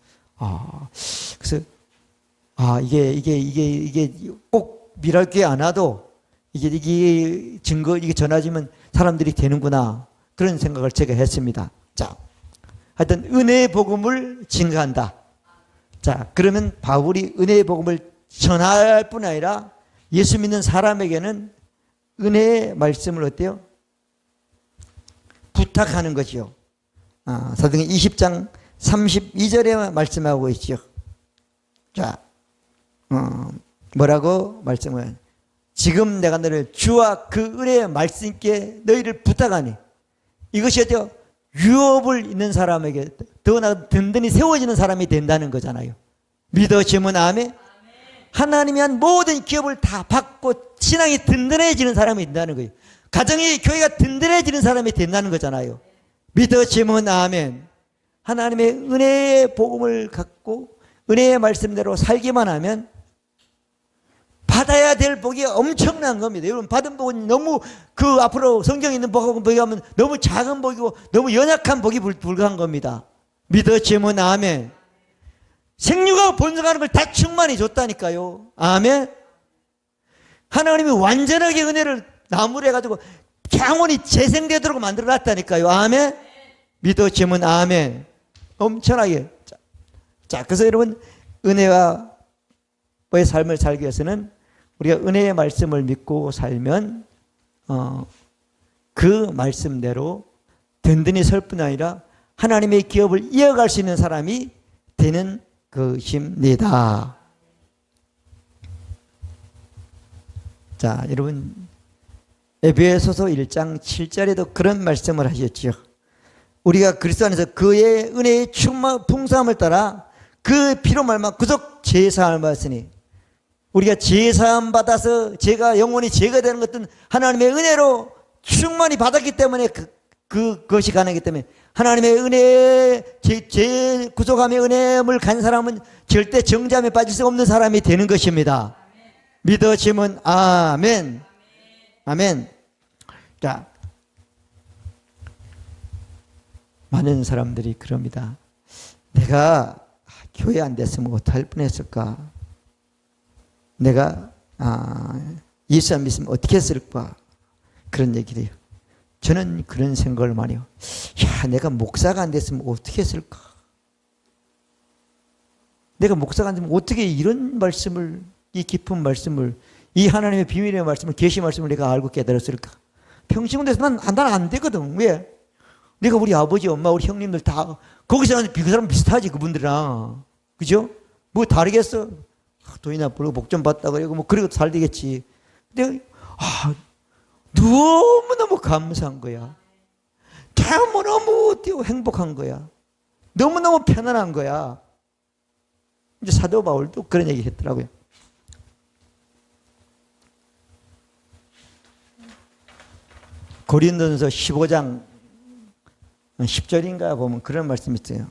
이게 꼭 미랄게 안 와도 이게 증거, 이게 전해지면 사람들이 되는구나. 그런 생각을 제가 했습니다. 자, 하여튼 은혜의 복음을 증거한다. 자, 그러면 바울이 은혜의 복음을 전할 뿐 아니라 예수 믿는 사람에게는 은혜의 말씀을 어때요? 부탁하는 거지요. 사도행전 20장 32절에 말씀하고 있죠. 자, 뭐라고 말씀을 지금 내가 너를 주와 그 은혜의 말씀께 너희를 부탁하니 이것이 어때요? 유업을 있는 사람에게 더나 든든히 세워지는 사람이 된다는 거잖아요. 믿어지면 아멘. 하나님이 한 모든 기업을 다 받고 신앙이 든든해지는 사람이 된다는 거예요. 가정이 교회가 든든해지는 사람이 된다는 거잖아요. 믿어지면 아멘. 하나님의 은혜의 복음을 갖고 은혜의 말씀대로 살기만 하면 받아야 될 복이 엄청난 겁니다. 여러분, 받은 복은 너무 그 앞으로 성경에 있는 복이 하면 너무 작은 복이고 너무 연약한 복이 불과한 겁니다. 믿어지면 아멘. 생육하고 번성하는 걸 다 충만히 줬다니까요. 아멘. 하나님이 완전하게 은혜를 나무로 해가지고 영원히 재생되도록 만들어 놨다니까요. 아멘. 믿어지면 아멘. 엄청나게. 자, 그래서 여러분, 은혜와의 삶을 살기 위해서는 우리가 은혜의 말씀을 믿고 살면 그 말씀대로 든든히 설 뿐 아니라 하나님의 기업을 이어갈 수 있는 사람이 되는 것입니다. 자, 여러분, 에베소서 1장 7절에도 그런 말씀을 하셨죠. 우리가 그리스도 안에서 그의 은혜의 풍성함을 따라 그 피로 말미암아 구속 제사함을 받았으니, 우리가 제사함 받아서 제가 영원히 제가 되는 것은 하나님의 은혜로 충만히 받았기 때문에 그것이 가능하기 때문에 하나님의 은혜, 제 구속함의 은혜를 간 사람은 절대 정죄함에 빠질 수 없는 사람이 되는 것입니다. 믿어지면 아멘. 아멘. 자, 많은 사람들이 그럽니다. 내가 교회 안 됐으면 어떡할 뻔했을까? 내가 예수 안 믿으면 어떻게 했을까? 그런 얘기를 해요. 저는 그런 생각을 많이 해요. 야, 내가 목사가 안 됐으면 어떻게 했을까? 내가 목사가 안 되면 어떻게 이런 말씀을, 이 깊은 말씀을, 이 하나님의 비밀의 말씀을, 계시 말씀을 내가 알고 깨달았을까? 평신군대에서 난 안 되거든. 왜? 내가 우리 아버지, 엄마, 우리 형님들 다 거기서 그 사람 비슷하지, 그분들이랑. 그죠? 뭐 다르겠어? 돈이나 벌고 복 좀 받다 그러고 뭐 그러고 잘 되겠지. 근데 너무너무 감사한 거야. 너무너무 행복한 거야. 너무너무 편안한 거야. 이제 사도 바울도 그런 얘기 했더라고요. 고린도전서 15장 10절인가 보면 그런 말씀이 있어요.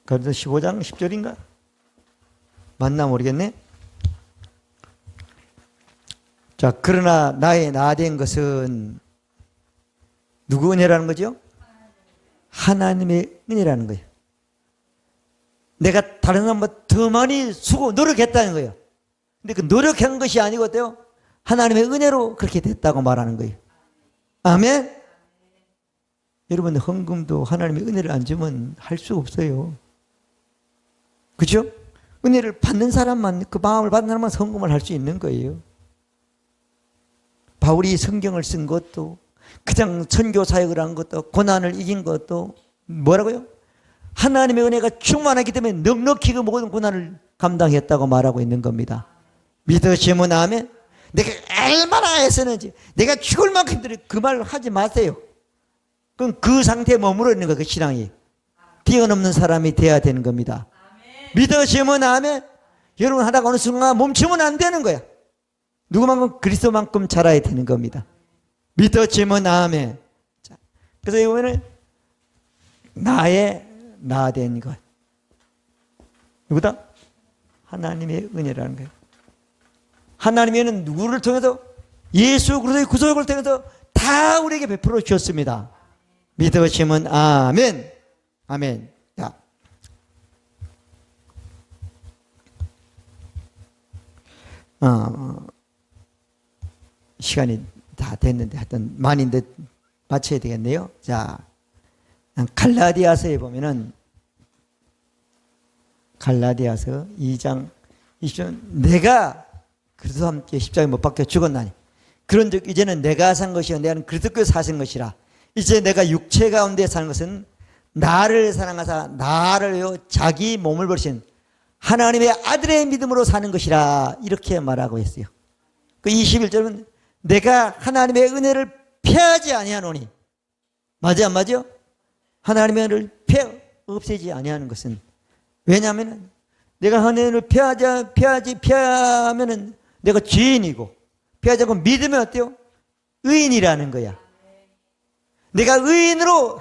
고린도서 15장 10절인가? 맞나 모르겠네. 자, 그러나 나의 나된 것은 누구 은혜라는 거죠? 하나님의 은혜라는 거예요. 내가 다른 사람보다 더 많이 노력했다는 거예요. 근데 그 노력한 것이 아니고 어때요? 하나님의 은혜로 그렇게 됐다고 말하는 거예요. 아멘? 여러분, 헌금도 하나님의 은혜를 안 주면 할 수 없어요. 그죠? 은혜를 받는 사람만, 그 마음을 받는 사람만 헌금을 할 수 있는 거예요. 바울이 성경을 쓴 것도, 그냥 선교 사역을 한 것도, 고난을 이긴 것도 뭐라고요? 하나님의 은혜가 충만하기 때문에 넉넉히 그 모든 고난을 감당했다고 말하고 있는 겁니다. 믿으시면 아멘. 내가 얼마나 애쓰는지, 내가 죽을 만큼 힘들어, 그 말 하지 마세요. 그럼 그 상태에 머물러 있는 거예요, 그 신앙이. 뛰어넘는 사람이 돼야 되는 겁니다. 믿으시면 아멘. 여러분, 하다가 어느 순간 멈추면 안 되는 거야. 누구만큼 그리스도만큼 자라야 되는 겁니다. 믿어지면 아멘. 자, 그래서 이번에는 나의 나된 것. 누구다? 하나님의 은혜라는 거예요. 하나님의 은혜는 누구를 통해서? 예수 그리스도의 구속을 통해서 다 우리에게 베풀어 주셨습니다. 믿으시면 아멘. 아멘. 자, 시간이 다 됐는데 하여튼 많이인데 마쳐야 되겠네요. 자, 갈라디아서에 보면은 갈라디아서 2장 20절, 내가 그리스도와 함께 십자가에 못 박혀 죽었나니 그런 즉 이제는 내가 산 것이요 내가 그리스도께서 사신 것이라. 이제 내가 육체 가운데 사는 것은 나를 사랑하사 나를 위하여 자기 몸을 버리신 하나님의 아들의 믿음으로 사는 것이라. 이렇게 말하고 있어요. 그 21절은 내가 하나님의 은혜를 패하지 아니하노니. 맞아 안 맞아? 하나님의 은혜를 없애지 아니하는 것은, 왜냐하면 내가 하나님을 패하면은 내가 죄인이고 피하자고 믿으면 어때요? 의인이라는 거야. 내가 의인으로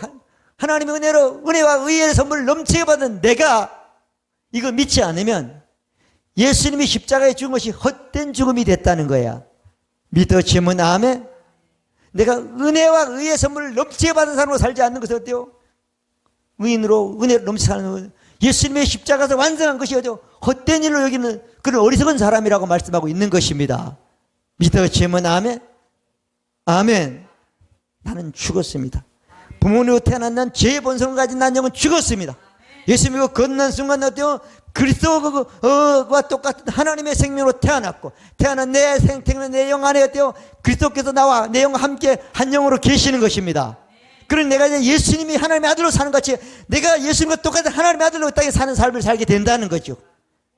하나님의 은혜로 은혜와 의의 선물을 넘치게 받은 내가 이거 믿지 않으면 예수님이 십자가에 죽은 것이 헛된 죽음이 됐다는 거야. 믿어지면 아멘. 내가 은혜와 의의 선물을 넘치게 받은 사람으로 살지 않는 것은 어때요? 의인으로 은혜를 넘치게 사는 예수님의 십자가에서 완성한 것이 어때요? 헛된 일로 여기는 그런 어리석은 사람이라고 말씀하고 있는 것입니다. 믿어지면 아멘. 아멘. 나는 죽었습니다. 부모님으로 태어난 난 죄의 본성을 가진 난 영은 죽었습니다. 예수님이 건넌 순간 어때요? 그리스도와 똑같은 하나님의 생명으로 태어났고 태어난 내 생태는 내 영 안에 어때요? 그리스도께서 나와 내 영과 함께 한 영으로 계시는 것입니다. 그런 내가 이제 예수님이 하나님의 아들로 사는 같이 내가 예수님과 똑같은 하나님의 아들로 땅에 사는 삶을 살게 된다는 거죠.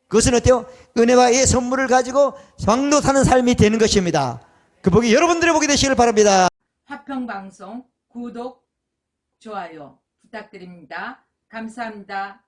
그것은 어때요? 은혜와 의 선물을 가지고 왕로 사는 삶이 되는 것입니다. 그 복이 여러분들의 복이 되시길 바랍니다. 화평방송 구독, 좋아요 부탁드립니다. 감사합니다.